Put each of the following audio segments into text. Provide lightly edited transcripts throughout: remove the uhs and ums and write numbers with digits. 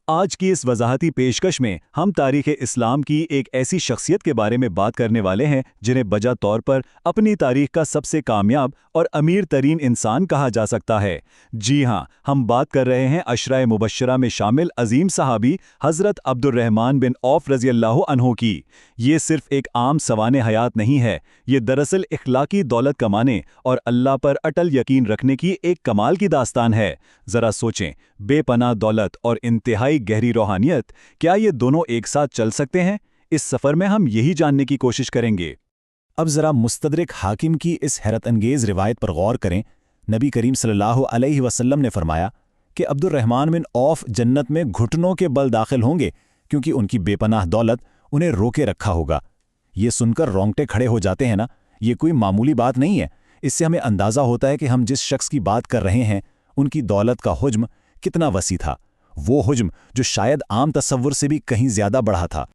آج کی اس وضاحتی پیشکش میں ہم تاریخ اسلام کی ایک ایسی شخصیت کے بارے میں بات کرنے والے ہیں جنہیں بجا طور پر اپنی تاریخ کا سب سے کامیاب اور امیر ترین انسان کہا جا سکتا ہے۔ جی ہاں، ہم بات کر رہے ہیں عشرہ مبشرہ میں شامل عظیم صحابی حضرت عبد الرحمن بن عوف رضی اللہ عنہ کی۔ یہ صرف ایک عام سوانح حیات نہیں ہے، یہ دراصل اخلاقی دولت کمانے اور اللہ پر اٹل یقین رکھنے کی ایک کمال کی داستان ہے۔ ذرا سوچیں، بے پناہ دولت اور انتہائی گہری روحانیت، کیا یہ دونوں ایک ساتھ چل سکتے ہیں؟ اس سفر میں ہم یہی جاننے کی کوشش کریں گے۔ اب ذرا مستدرک حاکم کی اس حیرت انگیز روایت پر غور کریں۔ نبی کریم صلی اللہ علیہ وسلم نے فرمایا کہ عبد الرحمن بن عوف جنت میں گھٹنوں کے بل داخل ہوں گے کیونکہ ان کی بے پناہ دولت انہیں روکے رکھا ہوگا۔ یہ سن کر رونگٹے کھڑے ہو جاتے ہیں نا؟ یہ کوئی معمولی بات نہیں ہے۔ اس سے ہمیں اندازہ ہوتا ہے کہ ہم جس شخص کی بات کر رہے ہیں ان کی دولت کا حجم کتنا وسیع تھا، وہ حجم جو شاید عام تصور سے بھی کہیں زیادہ بڑا تھا۔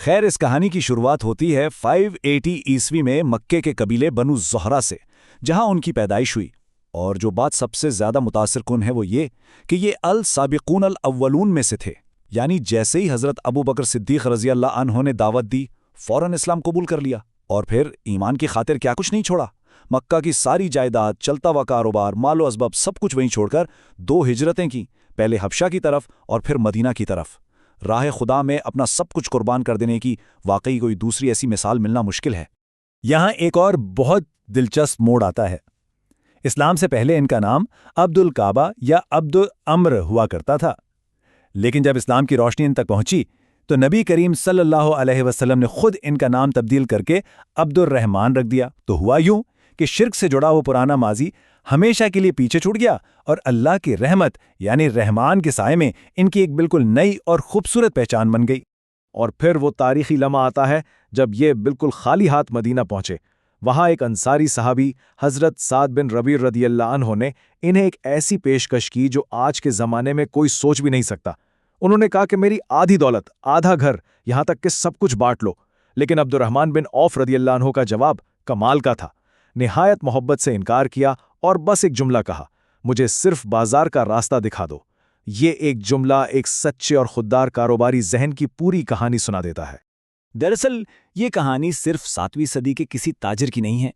خیر، اس کہانی کی شروعات ہوتی ہے 580 عیسوی میں مکے کے قبیلے بنو زہرہ سے، جہاں ان کی پیدائش ہوئی۔ اور جو بات سب سے زیادہ متاثر کن ہے وہ یہ کہ یہ السابقون الاولون میں سے تھے، یعنی جیسے ہی حضرت ابو بکر صدیق رضی اللہ عنہ نے دعوت دی، فوراً اسلام قبول کر لیا، اور پھر ایمان کی خاطر کیا کچھ نہیں چھوڑا۔ مکہ کی ساری جائیداد، چلتا ہوا کاروبار، مال و اسباب سب کچھ وہیں چھوڑ کر 2 ہجرتیں کی، پہلے حبشہ کی طرف اور پھر مدینہ کی طرف۔ راہ خدا میں اپنا سب کچھ قربان کر دینے کی واقعی کوئی دوسری ایسی مثال ملنا مشکل ہے۔ یہاں ایک اور بہت دلچسپ موڑ آتا ہے۔ اسلام سے پہلے ان کا نام عبد الکعبہ یا عبد الامر ہوا کرتا تھا، لیکن جب اسلام کی روشنی ان تک پہنچی تو نبی کریم صلی اللہ علیہ وسلم نے خود ان کا نام تبدیل کر کے عبد الرحمن رکھ دیا۔ تو ہوا یوں کہ شرک سے جڑا وہ پرانا ماضی ہمیشہ کے لیے پیچھے چھوٹ گیا، اور اللہ کی رحمت یعنی رحمان کے سائے میں ان کی ایک بالکل نئی اور خوبصورت پہچان بن گئی۔ اور پھر وہ تاریخی لمحہ آتا ہے جب یہ بالکل خالی ہاتھ مدینہ پہنچے۔ وہاں ایک انصاری صحابی حضرت سعد بن ربیع رضی اللہ عنہ نے انہیں ایک ایسی پیشکش کی جو آج کے زمانے میں کوئی سوچ بھی نہیں سکتا۔ انہوں نے کہا کہ میری آدھی دولت، آدھا گھر، یہاں تک کہ سب کچھ بانٹ لو۔ لیکن عبد الرحمن بن عوف رضی اللہ عنہ کا جواب کمال کا تھا۔ نہایت محبت سے انکار کیا اور بس ایک جملہ کہا، مجھے صرف بازار کا راستہ دکھا دو۔ یہ ایک جملہ ایک سچے اور خوددار کاروباری ذہن کی پوری کہانی سنا دیتا ہے۔ دراصل یہ کہانی صرف 7ویں صدی کے کسی تاجر کی نہیں ہے۔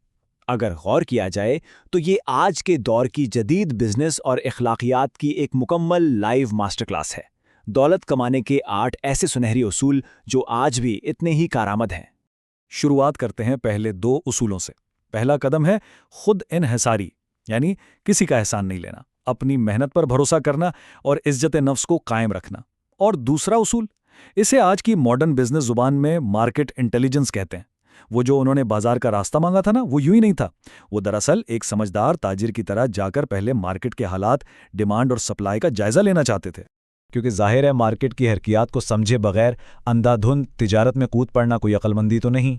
اگر غور کیا جائے تو یہ آج کے دور کی جدید بزنس اور اخلاقیات کی ایک مکمل لائیو ماسٹر کلاس ہے۔ دولت کمانے کے 8 ایسے سنہری اصول جو آج بھی اتنے ہی کارآمد ہیں۔ شروعات کرتے ہیں پہلے 2 اصولوں سے۔ پہلا قدم ہے خود انحصاری، یعنی کسی کا احسان نہیں لینا، اپنی محنت پر بھروسہ کرنا اور عزت نفس کو قائم رکھنا۔ اور دوسرا اصول، اسے آج کی ماڈرن بزنس زبان میں مارکیٹ انٹیلیجنس کہتے ہیں۔ وہ جو انہوں نے بازار کا راستہ مانگا تھا نا، وہ یوں ہی نہیں تھا۔ وہ دراصل ایک سمجھدار تاجر کی طرح جا کر پہلے مارکیٹ کے حالات، ڈیمانڈ اور سپلائی کا جائزہ لینا چاہتے تھے، کیونکہ ظاہر ہے مارکیٹ کی حرکیات کو سمجھے بغیر اندھا دھند تجارت میں کود پڑنا کوئی عقل مندی تو نہیں۔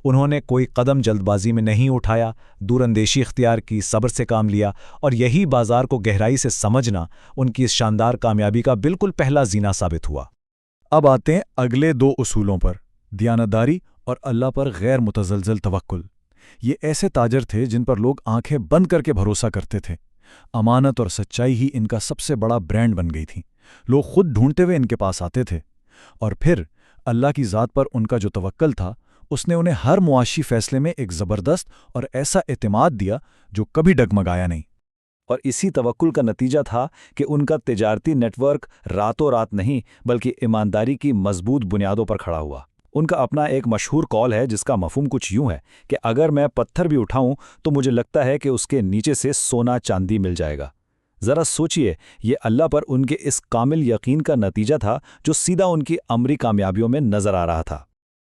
انہوں نے کوئی قدم جلد بازی میں نہیں اٹھایا، دور اندیشی اختیار کی، صبر سے کام لیا، اور یہی بازار کو گہرائی سے سمجھنا ان کی اس شاندار کامیابی کا بالکل پہلا زینہ ثابت ہوا۔ اب آتے ہیں اگلے 2 اصولوں پر، دیانتداری اور اللہ پر غیر متزلزل توکل۔ یہ ایسے تاجر تھے جن پر لوگ آنکھیں بند کر کے بھروسہ کرتے تھے۔ امانت اور سچائی ہی ان کا سب سے بڑا برانڈ بن گئی تھی۔ لوگ خود ڈھونڈتے ہوئے ان کے پاس آتے تھے، اور پھر اللہ کی ذات پر ان کا جو توکل تھا، اس نے انہیں ہر معاشی فیصلے میں ایک زبردست اور ایسا اعتماد دیا جو کبھی ڈگمگایا نہیں۔ اور اسی توکل کا نتیجہ تھا کہ ان کا تجارتی نیٹ ورک راتوں رات نہیں بلکہ ایمانداری کی مضبوط بنیادوں پر کھڑا ہوا۔ ان کا اپنا ایک مشہور قول ہے جس کا مفہوم کچھ یوں ہے کہ اگر میں پتھر بھی اٹھاؤں تو مجھے لگتا ہے کہ اس کے نیچے سے سونا چاندی مل جائے گا۔ ذرا سوچئے، یہ اللہ پر ان کے اس کامل یقین کا نتیجہ تھا جو سیدھا ان کی عمری کامیابیوں میں نظر آ رہا تھا۔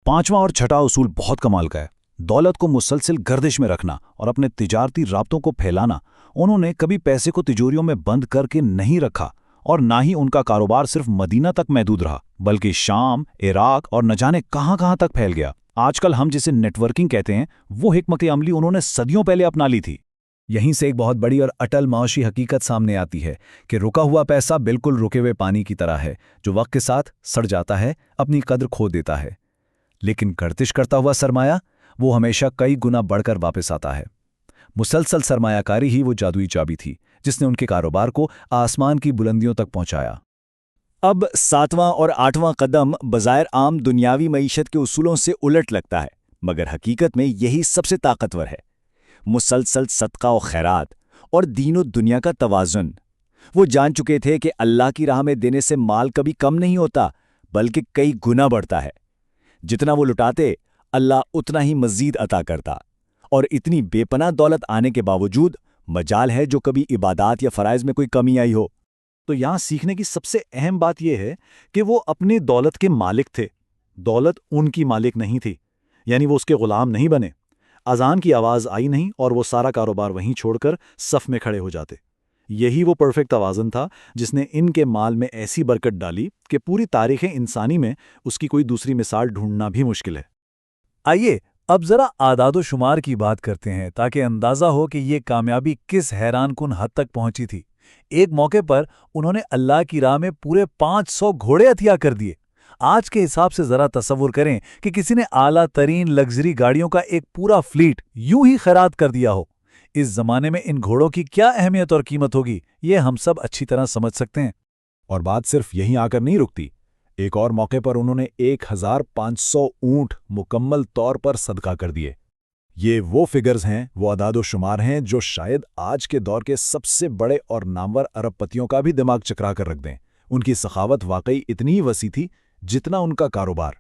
5واں اور چھٹا اصول بہت کمال کا ہے، دولت کو مسلسل گردش میں رکھنا اور اپنے تجارتی رابطوں کو پھیلانا۔ انہوں نے کبھی پیسے کو تجوریوں میں بند کر کے نہیں رکھا، اور نہ ہی ان کا کاروبار صرف مدینہ تک محدود رہا، بلکہ شام، عراق اور نہ جانے کہاں کہاں تک پھیل گیا۔ آج کل ہم جسے نیٹ ورکنگ کہتے ہیں، وہ حکمت عملی انہوں نے صدیوں پہلے اپنا لی تھی۔ یہیں سے ایک بہت بڑی اور اٹل معاشی حقیقت سامنے آتی ہے کہ رکا ہوا پیسہ بالکل رکے ہوئے پانی کی طرح ہے، جو وقت کے ساتھ سڑ جاتا ہے، اپنی قدر کھو دیتا ہے۔ لیکن گردش کرتا ہوا سرمایہ، وہ ہمیشہ کئی گنا بڑھ کر واپس آتا ہے۔ مسلسل سرمایہ کاری ہی وہ جادوئی چابی تھی جس نے ان کے کاروبار کو آسمان کی بلندیوں تک پہنچایا۔ اب 7واں اور 8واں قدم بظاہر عام دنیاوی معیشت کے اصولوں سے الٹ لگتا ہے، مگر حقیقت میں یہی سب سے طاقتور ہے۔ مسلسل صدقہ و خیرات اور دین و دنیا کا توازن۔ وہ جان چکے تھے کہ اللہ کی راہ میں دینے سے مال کبھی کم نہیں ہوتا، بلکہ کئی گنا بڑھتا ہے۔ جتنا وہ لٹاتے، اللہ اتنا ہی مزید عطا کرتا، اور اتنی بے پناہ دولت آنے کے باوجود مجال ہے جو کبھی عبادات یا فرائض میں کوئی کمی آئی ہو۔ تو یہاں سیکھنے کی سب سے اہم بات یہ ہے کہ وہ اپنی دولت کے مالک تھے، دولت ان کی مالک نہیں تھی، یعنی وہ اس کے غلام نہیں بنے۔ اذان کی آواز آئی نہیں اور وہ سارا کاروبار وہیں چھوڑ کر صف میں کھڑے ہو جاتے۔ یہی وہ پرفیکٹ توازن تھا جس نے ان کے مال میں ایسی برکت ڈالی کہ پوری تاریخ انسانی میں اس کی کوئی دوسری مثال ڈھونڈنا بھی مشکل ہے۔ آئیے اب ذرا اعداد و شمار کی بات کرتے ہیں تاکہ اندازہ ہو کہ یہ کامیابی کس حیران کن حد تک پہنچی تھی۔ ایک موقع پر انہوں نے اللہ کی راہ میں پورے 500 گھوڑے عطیہ کر دیے۔ آج کے حساب سے ذرا تصور کریں کہ کسی نے اعلیٰ ترین لگژری گاڑیوں کا ایک پورا فلیٹ یوں ہی خیرات کر دیا ہو۔ اس زمانے میں ان گھوڑوں کی کیا اہمیت اور قیمت ہوگی، یہ ہم سب اچھی طرح سمجھ سکتے ہیں۔ اور بات صرف یہیں آ کر نہیں رکتی۔ ایک اور موقع پر انہوں نے 1500 اونٹ مکمل طور پر صدقہ کر دیے۔ یہ وہ فگرز ہیں، وہ اعداد و شمار ہیں جو شاید آج کے دور کے سب سے بڑے اور نامور ارب پتیوں کا بھی دماغ چکرا کر رکھ دیں۔ ان کی سخاوت واقعی اتنی ہی وسیع تھی جتنا ان کا کاروبار۔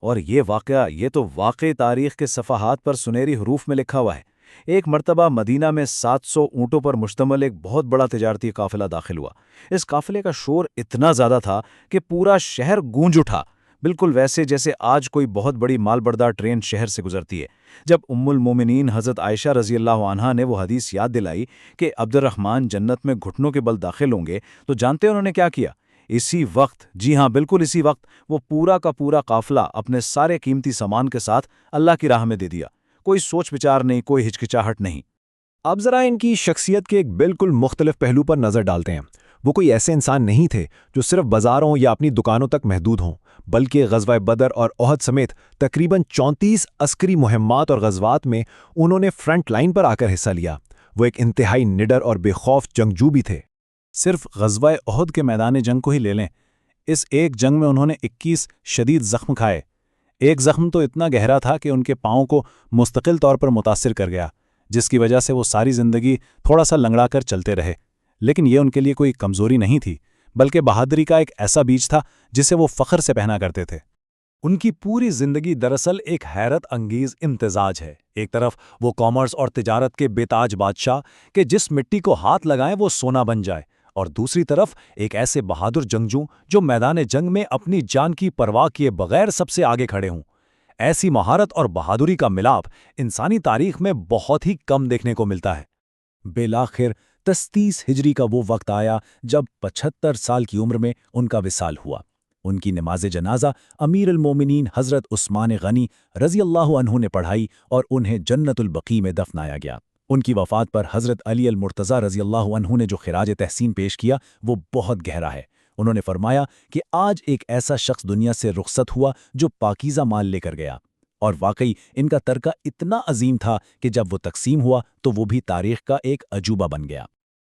اور یہ تو واقعی تاریخ کے صفحات پر سنہری حروف میں لکھا ہوا ہے۔ ایک مرتبہ مدینہ میں 700 اونٹوں پر مشتمل ایک بہت بڑا تجارتی قافلہ داخل ہوا۔ اس قافلے کا شور اتنا زیادہ تھا کہ پورا شہر گونج اٹھا، بالکل ویسے جیسے آج کوئی بہت بڑی مال بردار ٹرین شہر سے گزرتی ہے۔ جب ام المومنین حضرت عائشہ رضی اللہ عنہا نے وہ حدیث یاد دلائی کہ عبد الرحمن جنت میں گھٹنوں کے بل داخل ہوں گے، تو جانتے انہوں نے کیا کیا؟ اسی وقت، جی ہاں بالکل اسی وقت، وہ پورا کا پورا قافلہ اپنے سارے قیمتی سامان کے ساتھ اللہ کی راہ میں دے دیا۔ کوئی سوچ بچار نہیں، کوئی ہچکچاہٹ نہیں۔ اب ذرا ان کی شخصیت کے ایک بالکل مختلف پہلو پر نظر ڈالتے ہیں۔ وہ کوئی ایسے انسان نہیں تھے جو صرف بازاروں یا اپنی دکانوں تک محدود ہوں، بلکہ غزوہ بدر اور احد سمیت تقریباً 34 عسکری مہمات اور غزوات میں انہوں نے فرنٹ لائن پر آ کر حصہ لیا۔ وہ ایک انتہائی نڈر اور بے خوف جنگجو بھی تھے۔ صرف غزوہ احد کے میدان جنگ کو ہی لے لیں، اس ایک جنگ میں انہوں نے 21 شدید زخم کھائے۔ ایک زخم تو اتنا گہرا تھا کہ ان کے پاؤں کو مستقل طور پر متاثر کر گیا، جس کی وجہ سے وہ ساری زندگی تھوڑا سا لنگڑا کر چلتے رہے۔ لیکن یہ ان کے لیے کوئی کمزوری نہیں تھی، بلکہ بہادری کا ایک ایسا بیج تھا جسے وہ فخر سے پہنا کرتے تھے۔ ان کی پوری زندگی دراصل ایک حیرت انگیز امتزاج ہے۔ ایک طرف وہ کامرس اور تجارت کے بے تاج بادشاہ کہ جس مٹی کو ہاتھ لگائیں وہ سونا بن جائے، اور دوسری طرف ایک ایسے بہادر جنگجو جو میدان جنگ میں اپنی جان کی پرواہ کیے بغیر سب سے آگے کھڑے ہوں۔ ایسی مہارت اور بہادری کا ملاپ انسانی تاریخ میں بہت ہی کم دیکھنے کو ملتا ہے۔ بالآخر 33 ہجری کا وہ وقت آیا جب 75 سال کی عمر میں ان کا وصال ہوا۔ ان کی نماز جنازہ امیر المومنین حضرت عثمان غنی رضی اللہ عنہ نے پڑھائی اور انہیں جنت البقیع میں دفنایا گیا۔ ان کی وفات پر حضرت علی المرتضیٰ رضی اللہ عنہ نے جو خراج تحسین پیش کیا وہ بہت گہرا ہے۔ انہوں نے فرمایا کہ آج ایک ایسا شخص دنیا سے رخصت ہوا جو پاکیزہ مال لے کر گیا، اور واقعی ان کا ترکہ اتنا عظیم تھا کہ جب وہ تقسیم ہوا تو وہ بھی تاریخ کا ایک عجوبہ بن گیا۔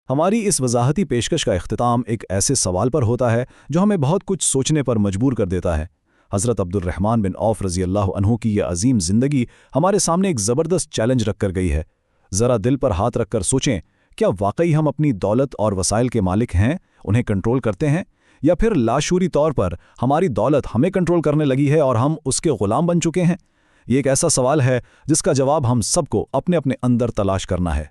ہماری اس وضاحتی پیشکش کا اختتام ایک ایسے سوال پر ہوتا ہے جو ہمیں بہت کچھ سوچنے پر مجبور کر دیتا ہے۔ حضرت عبد الرحمن بن عوف رضی اللہ عنہ کی یہ عظیم زندگی ہمارے سامنے ایک زبردست چیلنج رکھ کر گئی ہے۔ ذرا دل پر ہاتھ رکھ کر سوچیں، کیا واقعی ہم اپنی دولت اور وسائل کے مالک ہیں، انہیں کنٹرول کرتے ہیں، یا پھر لاشعوری طور پر ہماری دولت ہمیں کنٹرول کرنے لگی ہے اور ہم اس کے غلام بن چکے ہیں؟ یہ ایک ایسا سوال ہے جس کا جواب ہم سب کو اپنے اپنے اندر تلاش کرنا ہے۔